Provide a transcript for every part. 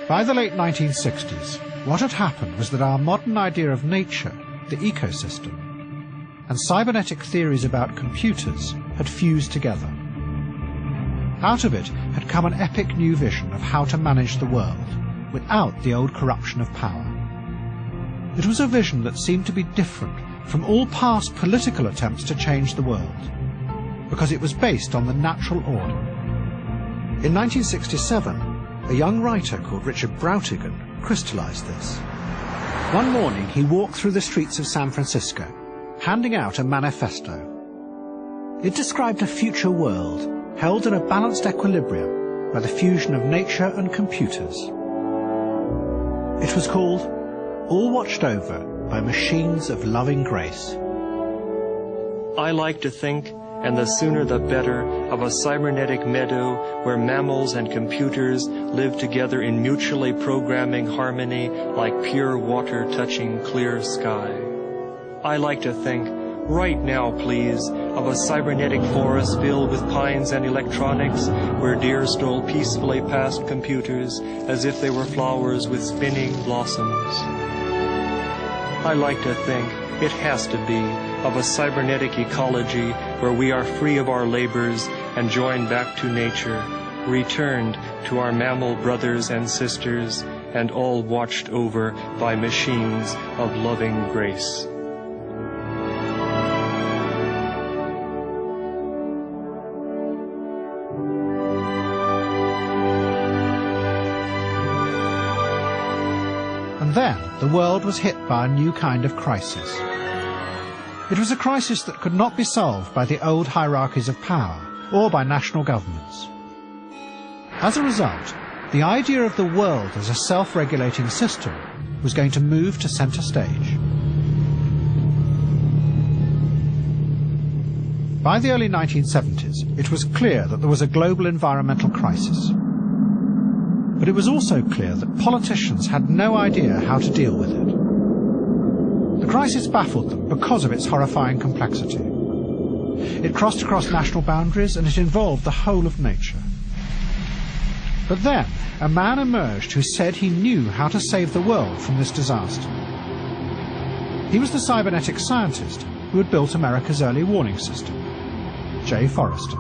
By the late 1960s, what had happened was that our modern idea of nature, the ecosystem, and cybernetic theories about computers had fused together. Out of it had come an epic new vision of how to manage the world without the old corruption of power. It was a vision that seemed to be different from all past political attempts to change the world, because it was based on the natural order. In 1967, a young writer called Richard Brautigan crystallized this. One morning he walked through the streets of San Francisco, handing out a manifesto. It described a future world held in a balanced equilibrium by the fusion of nature and computers. It was called All Watched Over by Machines of Loving Grace. I like to think, and the sooner the better, of a cybernetic meadow where mammals and computers live together in mutually programming harmony like pure water touching clear sky. I like to think, right now please, of a cybernetic forest filled with pines and electronics where deer stroll peacefully past computers as if they were flowers with spinning blossoms. I like to think, it has to be, of a cybernetic ecology where we are free of our labors and joined back to nature, returned to our mammal brothers and sisters, and all watched over by machines of loving grace. And then the world was hit by a new kind of crisis. It was a crisis that could not be solved by the old hierarchies of power or by national governments. As a result, the idea of the world as a self-regulating system was going to move to center stage. By the early 1970s, it was clear that there was a global environmental crisis. But it was also clear that politicians had no idea how to deal with it. The crisis baffled them because of its horrifying complexity. It crossed across national boundaries and it involved the whole of nature. But then, a man emerged who said he knew how to save the world from this disaster. He was the cybernetic scientist who had built America's early warning system, J. Forrester.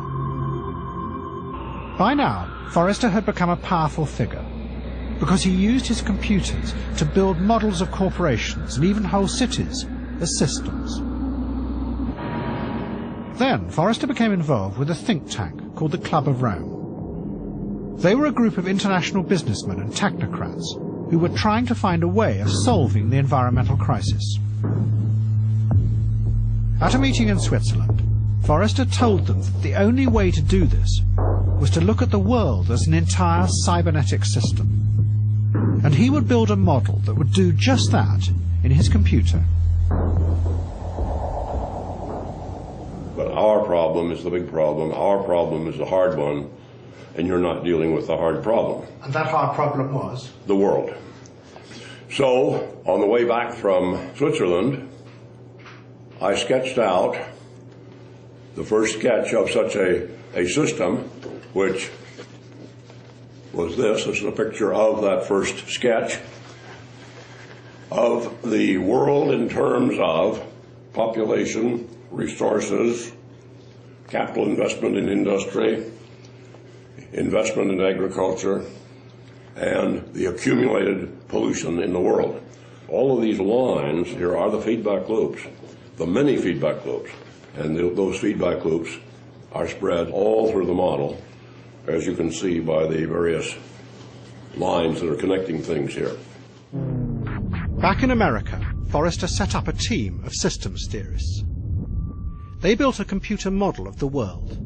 By now, Forrester had become a powerful figure, because he used his computers to build models of corporations and even whole cities as systems. Then Forrester became involved with a think tank called the Club of Rome. They were a group of international businessmen and technocrats who were trying to find a way of solving the environmental crisis. At a meeting in Switzerland, Forrester told them that the only way to do this was to look at the world as an entire cybernetic system. And he would build a model that would do just that in his computer. But our problem is the big problem. Our problem is the hard one, and you're not dealing with the hard problem. And that hard problem was? The world. So, on the way back from Switzerland, I sketched out the first sketch of such a system, which was this. This is a picture of that first sketch of the world in terms of population, resources, capital investment in industry, investment in agriculture, and the accumulated pollution in the world. All of these lines here are the feedback loops, the many feedback loops. And those feedback loops are spread all through the model, as you can see by the various lines that are connecting things here. Back in America, Forrester set up a team of systems theorists. They built a computer model of the world.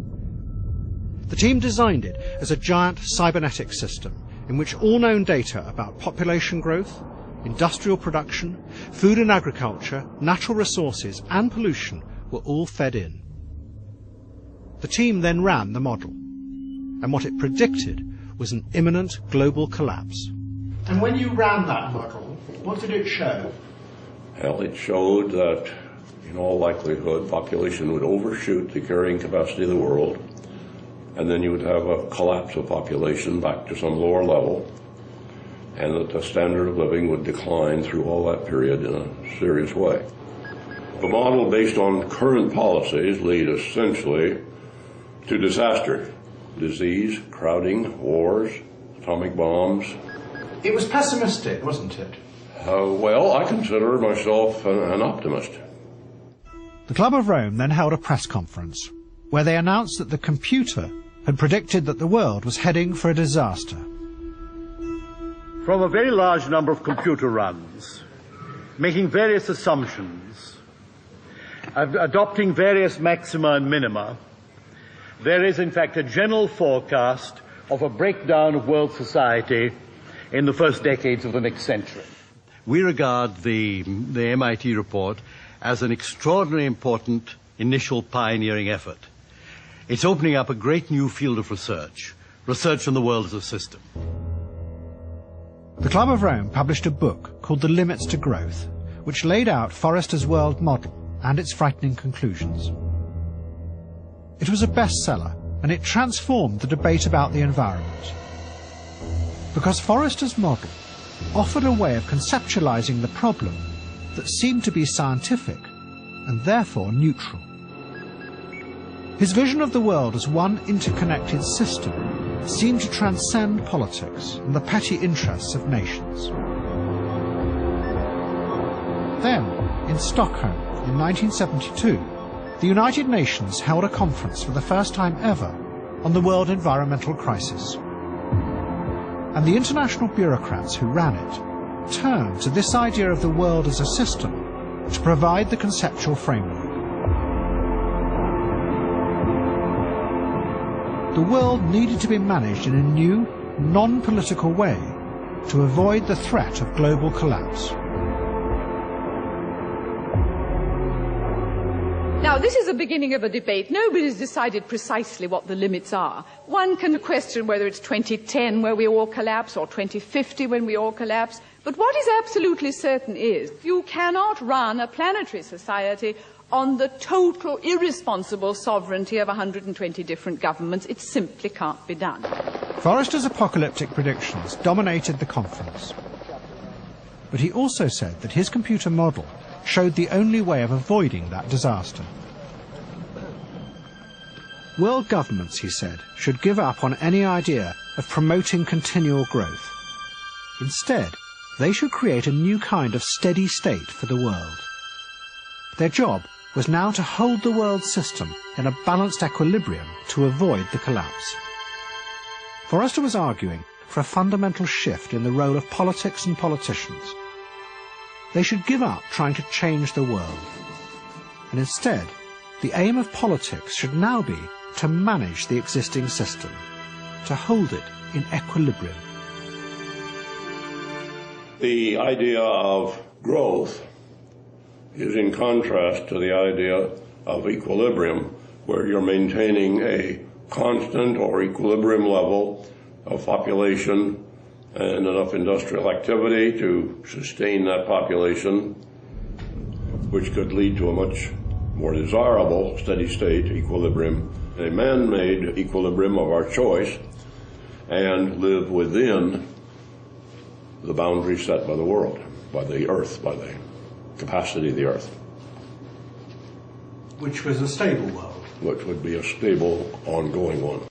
The team designed it as a giant cybernetic system in which all known data about population growth, industrial production, food and agriculture, natural resources and pollution were all fed in. The team then ran the model, and what it predicted was an imminent global collapse. And when you ran that model, what did it show? Well, it showed that, in all likelihood, population would overshoot the carrying capacity of the world, and then you would have a collapse of population back to some lower level, and that the standard of living would decline through all that period in a serious way. The model based on current policies lead essentially to disaster, disease, crowding, wars, atomic bombs. It was pessimistic, wasn't it? Well, I consider myself an optimist. The Club of Rome then held a press conference where they announced that the computer had predicted that the world was heading for a disaster. From a very large number of computer runs, making various assumptions, adopting various maxima and minima, there is in fact a general forecast of a breakdown of world society in the first decades of the next century. We regard the MIT report as an extraordinarily important initial pioneering effort. It's opening up a great new field of research on the world as a system. The Club of Rome published a book called The Limits to Growth, which laid out Forrester's world model and its frightening conclusions. It was a bestseller, and it transformed the debate about the environment. Because Forrester's model offered a way of conceptualizing the problem that seemed to be scientific and therefore neutral. His vision of the world as one interconnected system seemed to transcend politics and the petty interests of nations. Then, in Stockholm in 1972, the United Nations held a conference for the first time ever on the world environmental crisis. And the international bureaucrats who ran it turned to this idea of the world as a system to provide the conceptual framework. The world needed to be managed in a new, non-political way to avoid the threat of global collapse. Now, this is the beginning of a debate. Nobody's decided precisely what the limits are. One can question whether it's 2010 where we all collapse or 2050 when we all collapse. But what is absolutely certain is you cannot run a planetary society on the total irresponsible sovereignty of 120 different governments. It simply can't be done. Forrester's apocalyptic predictions dominated the conference. But he also said that his computer model showed the only way of avoiding that disaster. World governments, he said, should give up on any idea of promoting continual growth. Instead, they should create a new kind of steady state for the world. Their job was now to hold the world system in a balanced equilibrium to avoid the collapse. Forrester was arguing for a fundamental shift in the role of politics and politicians. They should give up trying to change the world. And instead, the aim of politics should now be to manage the existing system, to hold it in equilibrium. The idea of growth is in contrast to the idea of equilibrium, where you're maintaining a constant or equilibrium level of population and enough industrial activity to sustain that population, which could lead to a much more desirable steady state equilibrium, a man-made equilibrium of our choice, and live within the boundaries set by the world, by the earth, by the capacity of the earth. Which was a stable world. Which would be a stable, ongoing one.